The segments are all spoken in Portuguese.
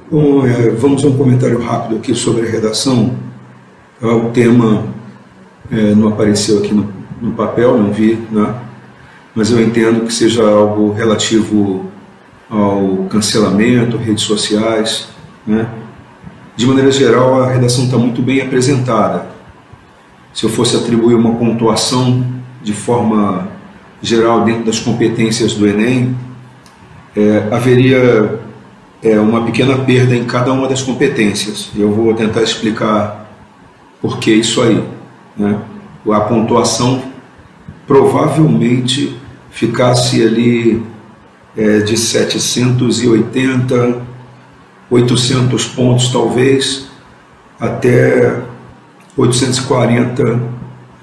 Bom, vamos a um comentário rápido aqui sobre a redação. O tema não apareceu aqui no papel, não vi, né? Mas eu entendo que seja algo relativo ao cancelamento, redes sociais, né? De maneira geral, a redação está muito bem apresentada. Se eu fosse atribuir uma pontuação de forma geral dentro das competências do Enem, haveria uma pequena perda em cada uma das competências. Eu vou tentar explicar por que isso aí, né? A pontuação provavelmente ficasse ali de 780, 800 pontos talvez, até 840, um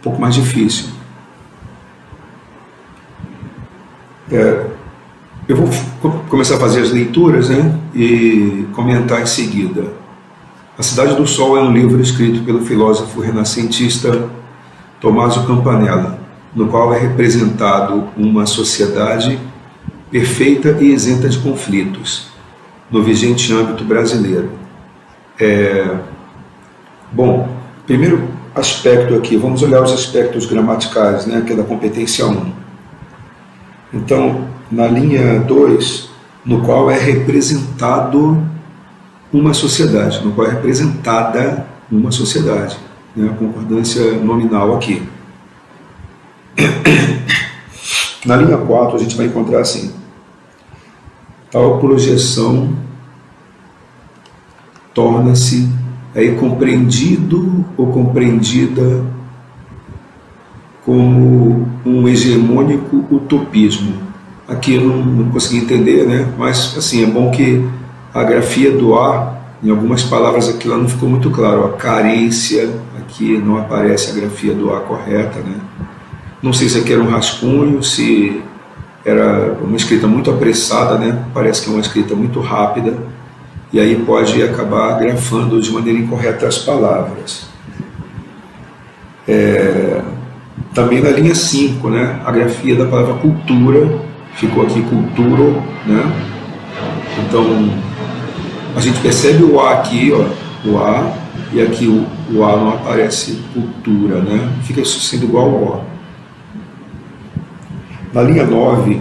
pouco mais difícil. Eu vou começar a fazer as leituras, né, e comentar em seguida. A Cidade do Sol é um livro escrito pelo filósofo renascentista Tommaso Campanella, no qual é representado uma sociedade perfeita e isenta de conflitos, no vigente âmbito brasileiro. Bom, primeiro aspecto aqui, vamos olhar os aspectos gramaticais, né, que é da competência 1. Então, na linha 2, no qual é representado uma sociedade, no qual é representada uma sociedade, né, a concordância nominal aqui. Na linha 4, a gente vai encontrar assim: tal projeção torna-se compreendido ou compreendida como um hegemônico utopismo. Aqui eu não consegui entender, né? Mas assim, é bom que a grafia do A, em algumas palavras aqui lá não ficou muito claro. A carência, aqui não aparece a grafia do A correta, né? Não sei se aqui era um rascunho, se era uma escrita muito apressada, né? Parece que é uma escrita muito rápida, e aí pode acabar grafando de maneira incorreta as palavras. Também na linha 5, né? A grafia da palavra cultura, ficou aqui culturo, né? Então, a gente percebe o A aqui, ó, o A, e aqui o A não aparece cultura, né? Fica sendo igual ao O. Na linha 9,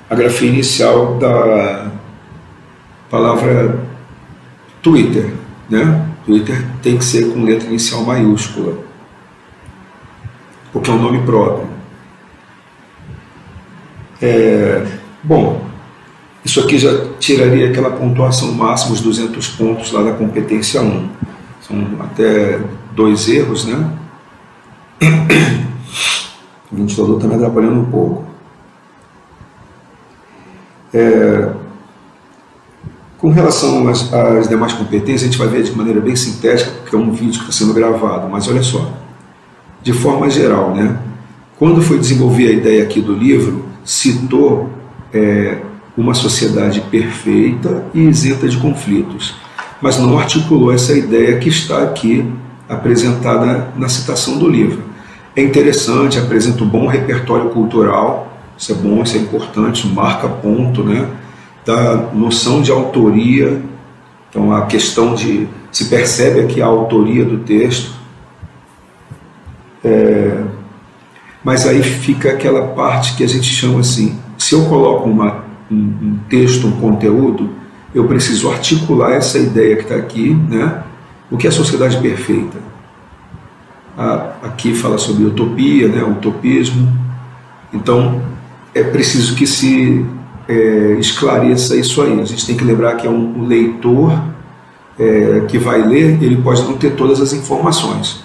a grafia inicial da palavra Twitter, né? Twitter tem que ser com letra inicial maiúscula, porque é um nome próprio. Bom, isso aqui já tiraria aquela pontuação máxima, os 200 pontos lá da competência 1. São até 2 erros, né? O ventilador está me atrapalhando um pouco. Com relação às demais competências, a gente vai ver de maneira bem sintética, porque é um vídeo que está sendo gravado, mas olha só, de forma geral, né? Quando foi desenvolver a ideia aqui do livro, citou uma sociedade perfeita e isenta de conflitos, mas não articulou essa ideia que está aqui apresentada na citação do livro. É interessante, apresenta um bom repertório cultural, isso é bom, isso é importante, marca ponto, né? Da noção de autoria, então a questão de, se percebe aqui a autoria do texto, mas aí fica aquela parte que a gente chama assim, se eu coloco um texto, um conteúdo, eu preciso articular essa ideia que está aqui, né? O que é a sociedade perfeita? Aqui fala sobre utopia, né? Utopismo. Então, é preciso que se esclareça isso aí. A gente tem que lembrar que é um leitor que vai ler, ele pode não ter todas as informações.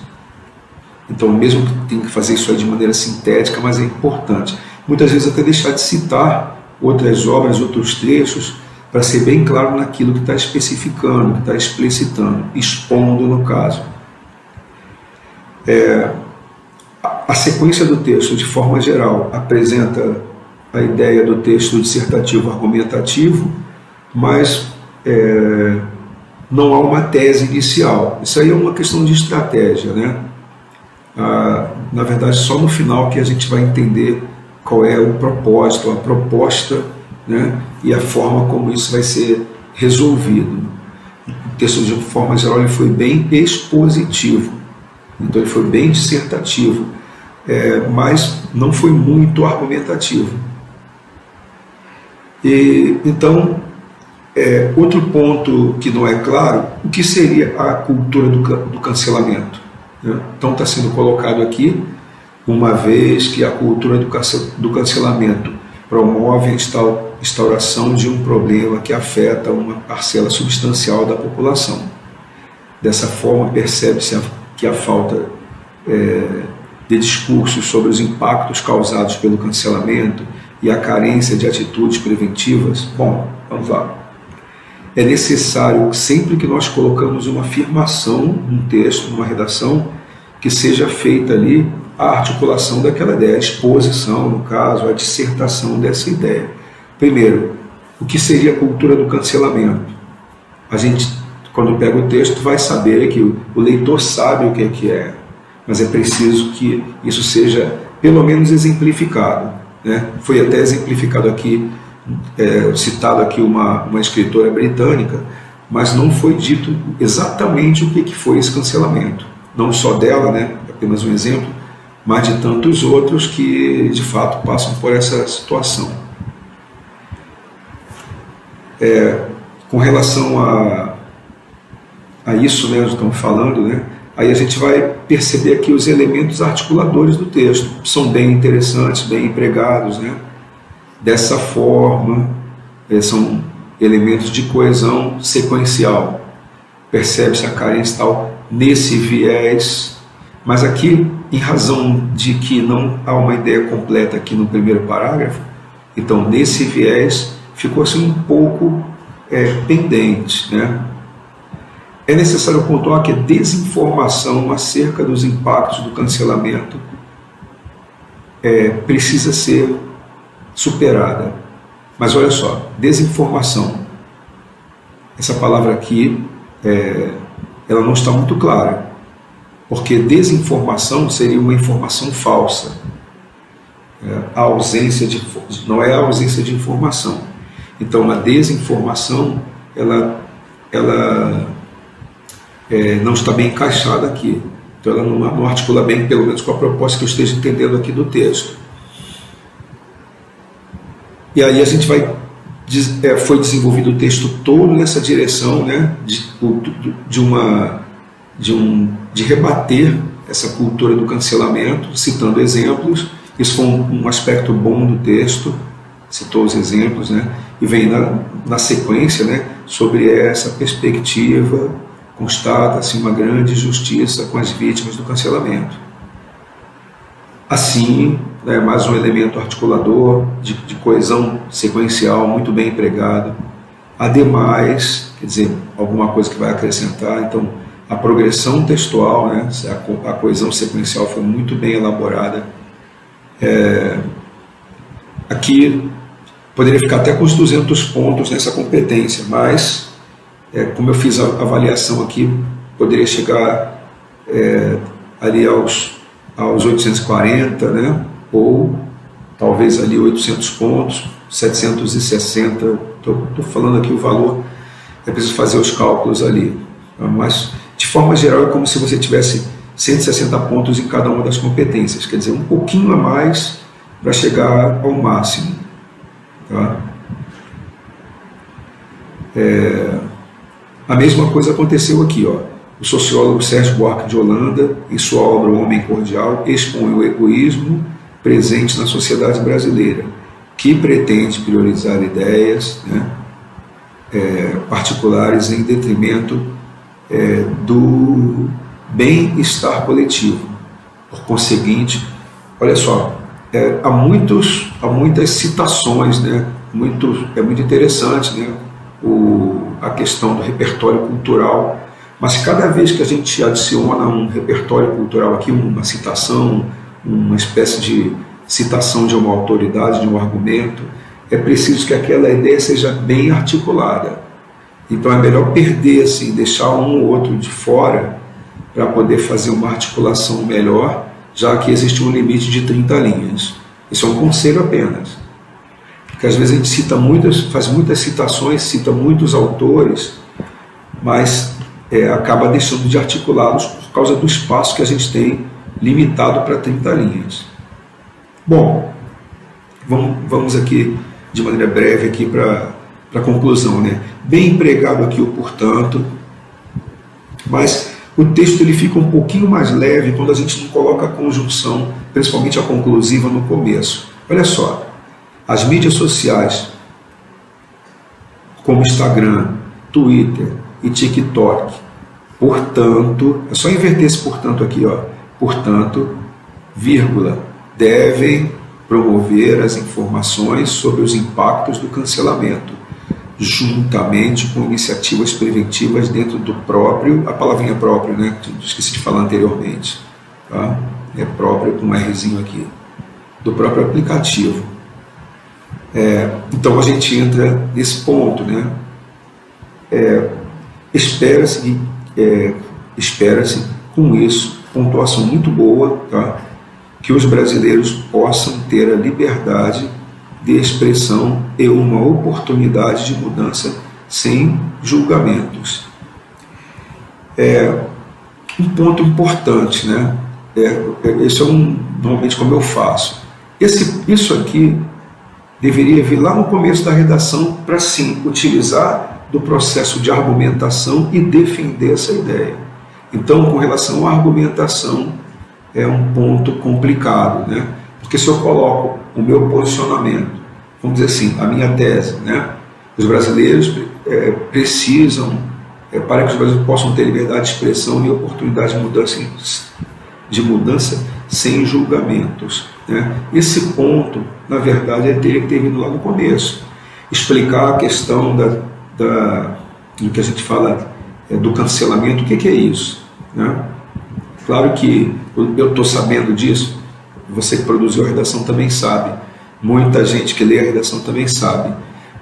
Então, mesmo que tenha que fazer isso aí de maneira sintética, mas é importante. Muitas vezes até deixar de citar outras obras, outros trechos, para ser bem claro naquilo que está especificando, que está explicitando, expondo no caso. A sequência do texto, de forma geral, apresenta a ideia do texto dissertativo argumentativo, mas não há uma tese inicial. Isso aí é uma questão de estratégia, né? Na verdade, só no final que a gente vai entender qual é o propósito, a proposta, né? E a forma como isso vai ser resolvido. texto, de forma geral, ele foi bem expositivo, então ele foi bem dissertativo, mas não foi muito argumentativo. Então, outro ponto que não é claro, o que seria a cultura do cancelamento? Né? Então está sendo colocado aqui, uma vez que a cultura do cancelamento promove a instauração de um problema que afeta uma parcela substancial da população. Dessa forma, percebe-se que a falta de discursos sobre os impactos causados pelo cancelamento e a carência de atitudes preventivas. Bom, vamos lá. É necessário, sempre que nós colocamos uma afirmação num texto, numa redação, que seja feita ali a articulação daquela ideia, a exposição, no caso, a dissertação dessa ideia. Primeiro, o que seria a cultura do cancelamento? A gente, quando pega o texto, vai saber que o leitor sabe o que é, mas é preciso que isso seja, pelo menos, exemplificado. Né? Foi até exemplificado aqui, citado aqui uma escritora britânica, mas não foi dito exatamente o que foi esse cancelamento. Não só dela, né? Apenas um exemplo, mas de tantos outros que, de fato, passam por essa situação. Com relação a isso, né, nós estamos falando, né, aí a gente vai perceber aqui os elementos articuladores do texto, são bem interessantes, bem empregados, né, dessa forma, são elementos de coesão sequencial, percebe-se a carência tal nesse viés, mas aqui, em razão de que não há uma ideia completa aqui no primeiro parágrafo, então nesse viés ficou assim um pouco pendente, né? É necessário pontuar que a desinformação acerca dos impactos do cancelamento precisa ser superada. Mas olha só, desinformação, essa palavra aqui, ela não está muito clara, porque desinformação seria uma informação falsa. A ausência não é a ausência de informação. Então, a desinformação, ela não está bem encaixada aqui. Então, ela não articula bem, pelo menos com a proposta que eu esteja entendendo aqui do texto. E aí a gente foi desenvolvido o texto todo nessa direção, né, de rebater essa cultura do cancelamento, citando exemplos. Isso foi um aspecto bom do texto, citou os exemplos, né, e vem na sequência, né, sobre essa perspectiva, constata-se uma grande justiça com as vítimas do cancelamento. Assim, mais um elemento articulador de coesão sequencial muito bem empregado. Ademais, quer dizer, alguma coisa que vai acrescentar, então a progressão textual, né, a coesão sequencial foi muito bem elaborada. Aqui poderia ficar até com os 200 pontos nessa competência, mas como eu fiz a avaliação aqui, poderia chegar ali aos 840, né? Ou talvez ali 800 pontos, 760, estou falando aqui o valor, é preciso fazer os cálculos ali, mas de forma geral é como se você tivesse 160 pontos em cada uma das competências, quer dizer, um pouquinho a mais para chegar ao máximo. Tá? A mesma coisa aconteceu aqui, ó. O sociólogo Sérgio Buarque de Holanda, em sua obra O Homem Cordial, expõe o egoísmo presente na sociedade brasileira, que pretende priorizar ideias, né, particulares em detrimento do bem-estar coletivo. Por conseguinte, olha só, há muitas citações, né, é muito interessante, né, a questão do repertório cultural, mas cada vez que a gente adiciona um repertório cultural aqui, uma citação, uma espécie de citação de uma autoridade, de um argumento, é preciso que aquela ideia seja bem articulada. Então é melhor perder, assim, deixar um ou outro de fora para poder fazer uma articulação melhor, já que existe um limite de 30 linhas. Isso é um conselho apenas. Porque às vezes a gente faz muitas citações, cita muitos autores, mas acaba deixando de articulá-los por causa do espaço que a gente tem limitado para 30 linhas. Bom, vamos aqui de maneira breve aqui para a conclusão, né? Bem empregado aqui o portanto, mas o texto ele fica um pouquinho mais leve quando a gente não coloca a conjunção, principalmente a conclusiva, no começo. Olha só, as mídias sociais, como Instagram, Twitter e TikTok, portanto, é só inverter esse portanto aqui, ó, portanto, vírgula, devem promover as informações sobre os impactos do cancelamento, juntamente com iniciativas preventivas dentro do próprio, a palavrinha próprio, né, esqueci de falar anteriormente, tá? É próprio com um Rzinho aqui, do próprio aplicativo. Então a gente entra nesse ponto, né? Espera-se com isso, pontuação muito boa, tá? Que os brasileiros possam ter a liberdade de expressão e uma oportunidade de mudança sem julgamentos. Um ponto importante, né? Esse normalmente como eu faço. Isso aqui deveria vir lá no começo da redação para sim utilizar do processo de argumentação e defender essa ideia. Então, com relação à argumentação, é um ponto complicado, né? Porque se eu coloco o meu posicionamento, vamos dizer assim, a minha tese, né? Os brasileiros precisam, para que os brasileiros possam ter liberdade de expressão e oportunidade de mudança sem julgamentos, né? Esse ponto, na verdade, teria que ter vindo lá no começo. Explicar a questão do que a gente fala do cancelamento, o que é isso, né? Claro que eu estou sabendo disso, você que produziu a redação também sabe, muita gente que lê a redação também sabe,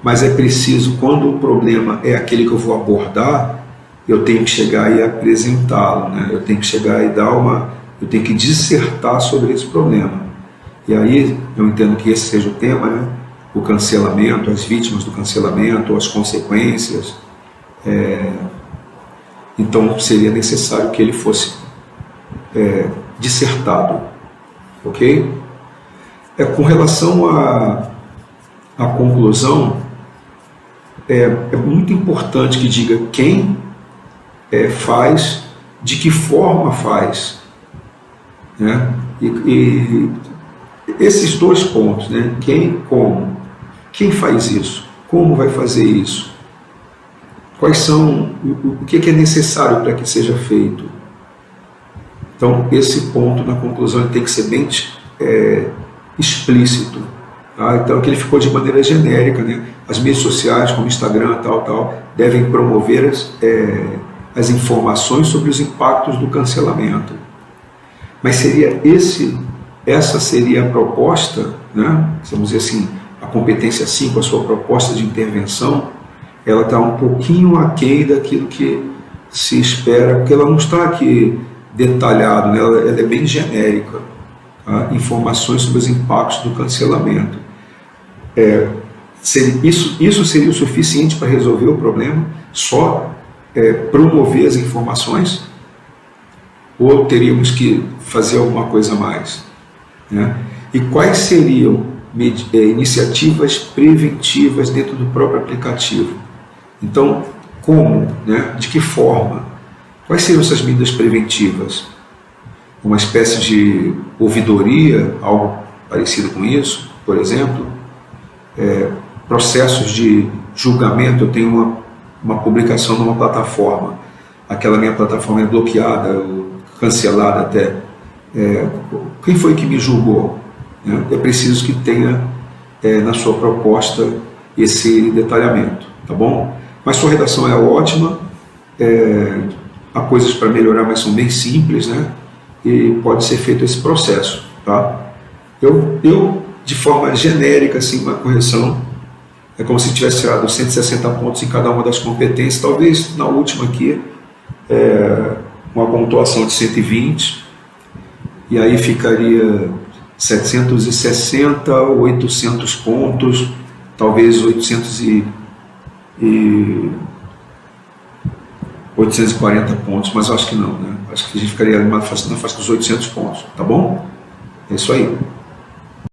mas é preciso, quando o problema é aquele que eu vou abordar, eu tenho que chegar e apresentá-lo, né? Eu tenho que chegar e eu tenho que dissertar sobre esse problema. E aí eu entendo que esse seja o tema, né? O cancelamento, as vítimas do cancelamento, as consequências. Então seria necessário que ele fosse dissertado, ok? Com relação à conclusão, é muito importante que diga quem faz, de que forma faz, né? E esses dois pontos, né? Quem, como, quem faz isso, como vai fazer isso, quais são, o que é necessário para que seja feito. Então, esse ponto na conclusão tem que ser bem explícito. Tá? Então, que ele ficou de maneira genérica, né? As mídias sociais, como Instagram, devem promover as informações sobre os impactos do cancelamento. Mas essa seria a proposta, né? Vamos dizer assim, a competência 5, a sua proposta de intervenção, ela está um pouquinho aquém daquilo que se espera, porque ela não está aqui detalhado, né? Ela é bem genérica, tá? Informações sobre os impactos do cancelamento. Isso seria o suficiente para resolver o problema? Só promover as informações? Ou teríamos que fazer alguma coisa a mais, né? E quais seriam iniciativas preventivas dentro do próprio aplicativo? Então, como, né? De que forma? Quais seriam essas medidas preventivas? Uma espécie de ouvidoria, algo parecido com isso, por exemplo? Processos de julgamento. Eu tenho uma publicação numa plataforma, aquela minha plataforma é bloqueada, cancelada até. Quem foi que me julgou? É preciso que tenha na sua proposta esse detalhamento, tá bom? Mas sua redação é ótima, há coisas para melhorar, mas são bem simples, né? E pode ser feito esse processo, tá? Eu de forma genérica, assim, uma correção, é como se tivesse tirado 160 pontos em cada uma das competências, talvez na última aqui, uma pontuação de 120, e aí ficaria 760, 800 pontos, talvez 800 840 pontos, mas eu acho que não, né? Acho que a gente ficaria na faixa dos 800 pontos, tá bom? É isso aí.